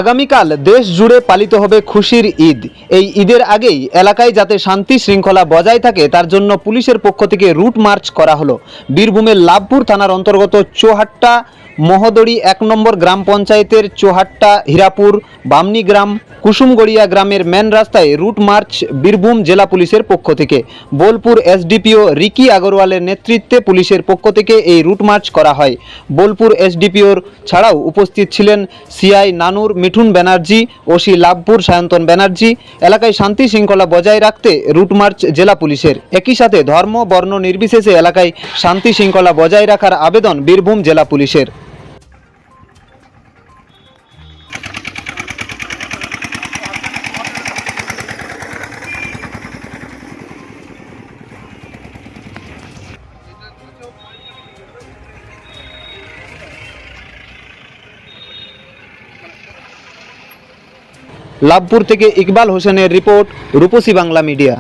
আগামীকাল দেশ জুড়ে পালিত হবে খুশির ঈদ। এই ঈদের আগেই এলাকায় যাতে শান্তি শৃঙ্খলা বজায় থাকে তার জন্য পুলিশের পক্ষ থেকে রুট মার্চ করা হলো। বীরভূমের লাভপুর থানার অন্তর্গত চৌহাট্টা মহদড়ি 1 নম্বর গ্রাম পঞ্চায়েতের চৌহাট্টা হীরাপুর বামনি গ্রাম কুসুমগড়িয়া গ্রামের মেন রাস্তায় রুট মার্চ বীরভূম জেলা পুলিশের পক্ষ থেকে। বোলপুর এসডিপিও রিকি আগরওয়ালের নেতৃত্বে পুলিশের পক্ষ থেকে এই রুট মার্চ করা হয়। বোলপুর এসডিপিওর ছাড়াও উপস্থিত ছিলেন সিআই নানুর মিঠুন ব্যানার্জি, ওসি লাভপুর সায়ন্তন ব্যানার্জি। এলাকায় শান্তি শৃঙ্খলা বজায় রাখতে রুট মার্চ জেলা পুলিশের। একই সাথে ধর্ম বর্ণ নির্বিশেষে এলাকায় শান্তি শৃঙ্খলা বজায় রাখার আবেদন বীরভূম জেলা পুলিশের। লাভপুর থেকে ইকবাল হোসেনের রিপোর্ট, রূপসী বাংলা মিডিয়া।